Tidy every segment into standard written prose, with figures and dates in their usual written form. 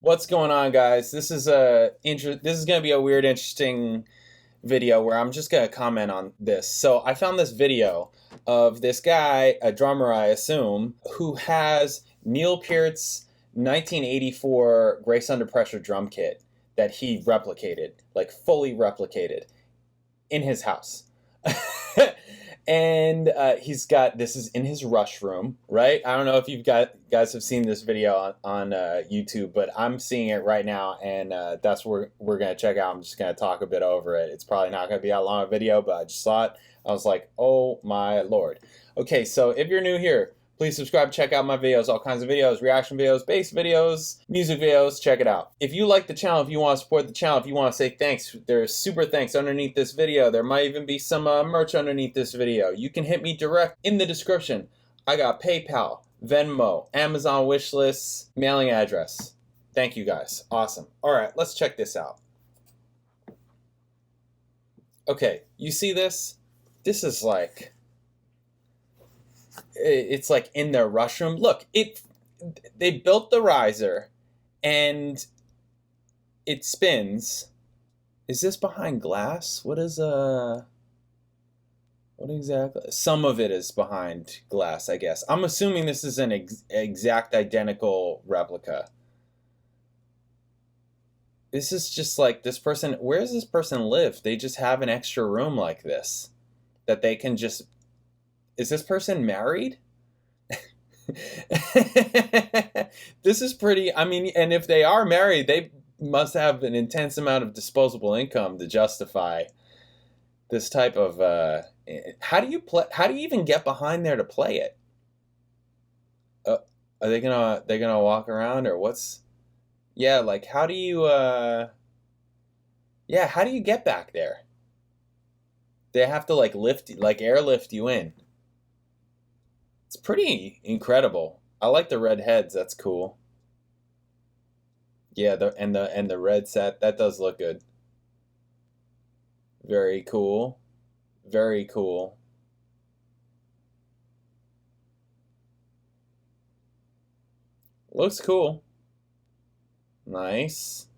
What's going on, guys? This is gonna be a weird, interesting video where I'm just gonna comment on this. So I found this video of this guy, a drummer, I assume, who has Neil Peart's 1984 Grace Under Pressure drum kit that he replicated, like fully replicated, in his house. And he's got, this is in his Rush room, right? I don't know if guys have seen this video on YouTube, but I'm seeing it right now, and that's what we're going to check out. I'm just going to talk a bit over it. It's probably not going to be that long a video, but I just saw it. I was like, oh my Lord. Okay, so if you're new here, please subscribe, check out my videos, all kinds of videos, reaction videos, bass videos, music videos, check it out. If you like the channel, if you want to support the channel, if you want to say thanks, there's super thanks underneath this video. There might even be some merch underneath this video. You can hit me direct in the description. I got PayPal, Venmo, Amazon wishlist, mailing address. Thank you guys. Awesome. All right, let's check this out. Okay, you see this? This is like... it's like in their Rush room. Look, they built the riser and it spins. Is this behind glass? What exactly? Some of it is behind glass, I guess. I'm assuming this is an exact identical replica. This is just like this person. Where does this person live? They just have an extra room like this that they can just... Is this person married? This is pretty, I mean, and if they are married, they must have an intense amount of disposable income to justify this type of, how do you even get behind there to play it? Are they're gonna walk around, or what's, yeah, like, how do you get back there? They have to like airlift you in. It's pretty incredible. I like the red heads. That's cool. Yeah, the red set, that does look good. Very cool. Very cool. Looks cool. Nice.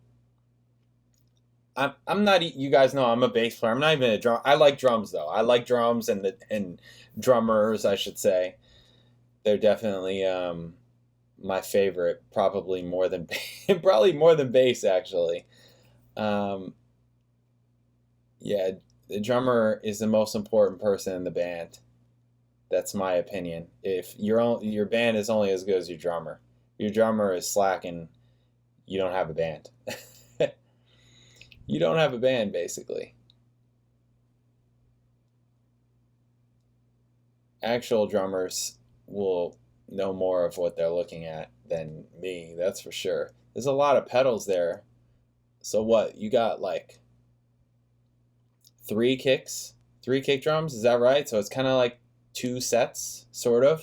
I'm not, you guys know I'm a bass player. I'm not even a drum. I like drums though. I like drums and drummers, I should say. They're definitely my favorite, probably more than bass actually. Yeah, the drummer is the most important person in the band. That's my opinion. If your band is only as good as your drummer. Your drummer is slacking, you don't have a band. You don't have a band, basically. Actual drummers will know more of what they're looking at than me, that's for sure. There's a lot of pedals there. So what, you got like 3 kick drums, is that right? So it's kind of like 2 sets, sort of.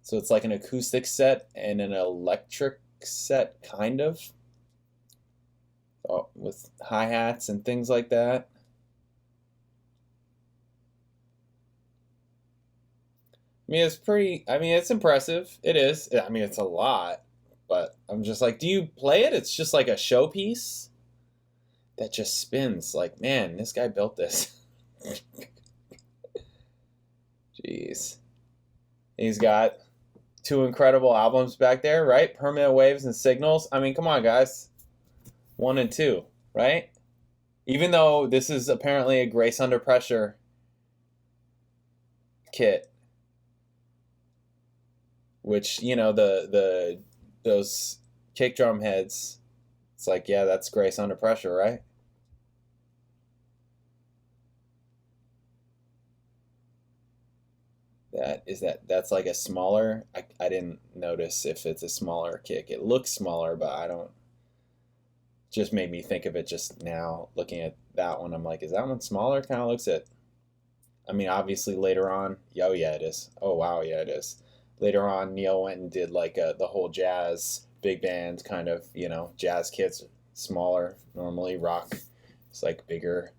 So it's like an acoustic set and an electric set, kind of. With hi-hats and things like that. I mean, it's impressive. It is. I mean, it's a lot. But I'm just like, do you play it? It's just like a showpiece that just spins. Like, man, this guy built this. Jeez. He's got 2 incredible albums back there, right? Permanent Waves and Signals. I mean, come on, guys. 1 and 2, right? Even though this is apparently a Grace Under Pressure kit. Which, you know, those kick drum heads, it's like, yeah, that's Grace Under Pressure, right? That's like a smaller, I didn't notice if it's a smaller kick. It looks smaller, but I don't, just made me think of it just now, looking at that one. I'm like, is that one smaller? Kind of looks it. I mean, obviously later on, oh yeah, it is. Oh wow, yeah, it is. Later on, Neil went and did like the whole jazz big band kind of, you know, jazz kits, smaller, normally rock. It's like bigger,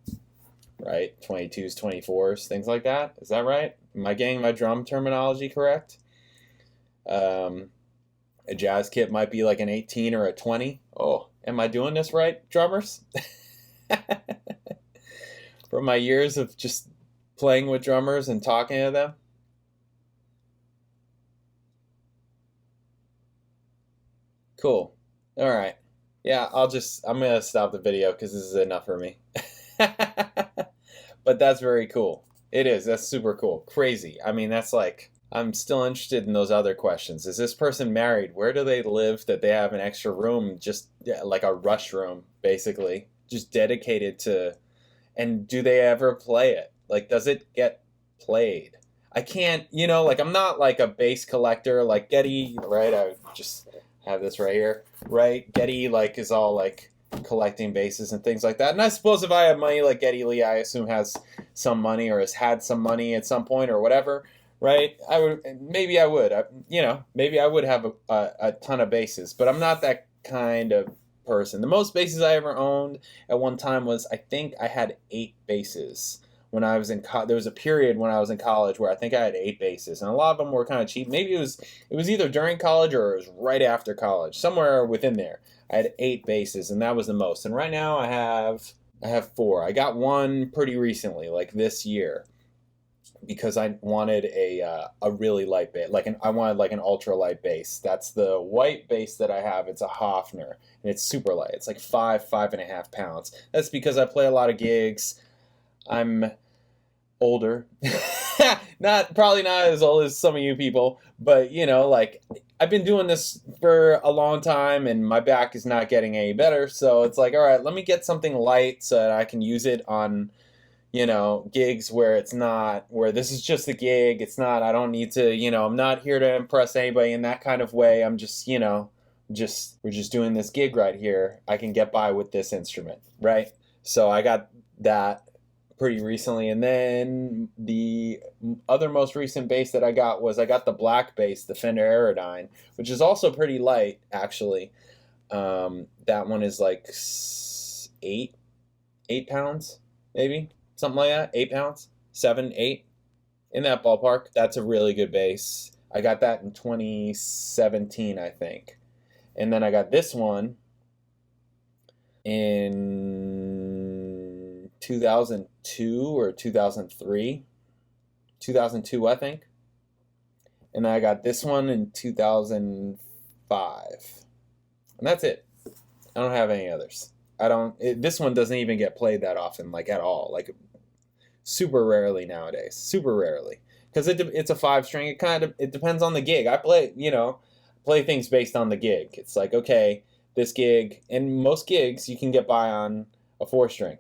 right? 22s, 24s, things like that. Is that right? Am I getting my drum terminology correct? A jazz kit might be like an 18 or a 20. Oh, am I doing this right, drummers? From my years of just playing with drummers and talking to them. Cool. All right. Yeah, I'm going to stop the video because this is enough for me. But that's very cool. It is. That's super cool. Crazy. I mean, that's like, I'm still interested in those other questions. Is this person married? Where do they live that they have an extra room, just like a rush room, basically, just dedicated to, and do they ever play it? Like, does it get played? I can't, you know, like, I'm not like a bass collector like Getty, right? I just have this right here, right? Getty, like, is all like collecting basses and things like that. And I suppose if I have money like Geddy Lee, I assume has some money or has had some money at some point or whatever, right? Maybe I would, you know, maybe I would have a ton of basses, but I'm not that kind of person. The most basses I ever owned at one time was, I think I had 8 basses. When I was in there was a period when I was in college where I think I had 8 basses, and a lot of them were kind of cheap. Maybe it was either during college or it was right after college, somewhere within there. I had 8 basses, and that was the most. And right now I have 4. I got one pretty recently, like this year, because I wanted a really light bass, I wanted like an ultra light bass. That's the white bass that I have. It's a Hofner, and it's super light. It's like 5.5 pounds. That's because I play a lot of gigs. I'm older, probably not as old as some of you people, but you know, like, I've been doing this for a long time and my back is not getting any better. So it's like, all right, let me get something light so that I can use it on, you know, gigs where this is just a gig. It's not, I don't need to, you know, I'm not here to impress anybody in that kind of way. I'm just, you know, we're just doing this gig right here. I can get by with this instrument, right? So I got that pretty recently, and then the other most recent bass that I got the black bass, the Fender Aerodyne, which is also pretty light, actually. That one is like 8 pounds, maybe, something like that. 8 pounds, 7, 8, in that ballpark. That's a really good bass. I got that in 2017, I think, and then I got this one in 2002 or 2003. 2002, I think. And then I got this one in 2005. And that's it. I don't have any others. This one doesn't even get played that often, like, at all. Like, super rarely nowadays. Super rarely. Because it's a 5-string. It depends on the gig. I play things based on the gig. It's like, okay, this gig, and most gigs you can get by on a 4-string.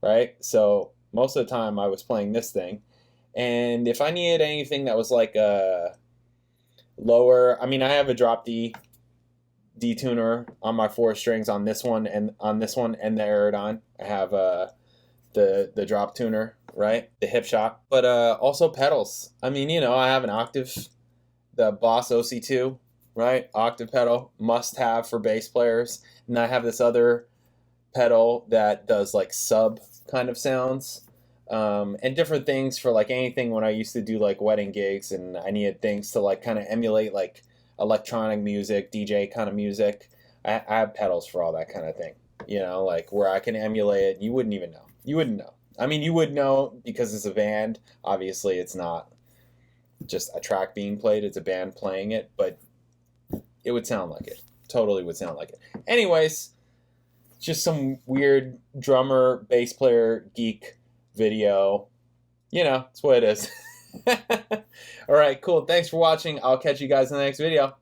Right? So most of the time I was playing this thing. And if I needed anything that was like a lower, I mean, I have a drop D tuner on my 4 strings on this one and the Aerodyne. I have the drop tuner, right? The hip shot. But also pedals. I mean, you know, I have an octave, the Boss OC2, right? Octave pedal, must have for bass players. And I have this other pedal that does like sub kind of sounds, and different things for like anything when I used to do like wedding gigs and I needed things to like kind of emulate like electronic music, DJ kind of music. I have pedals for all that kind of thing, you know, like where I can emulate it. You wouldn't even know. You wouldn't know. I mean, you would know because it's a band. Obviously, it's not just a track being played. It's a band playing it, but it would sound like it. Totally would sound like it. Anyways, just some weird drummer, bass player, geek video. You know, it's what it is. All right, cool. Thanks for watching. I'll catch you guys in the next video.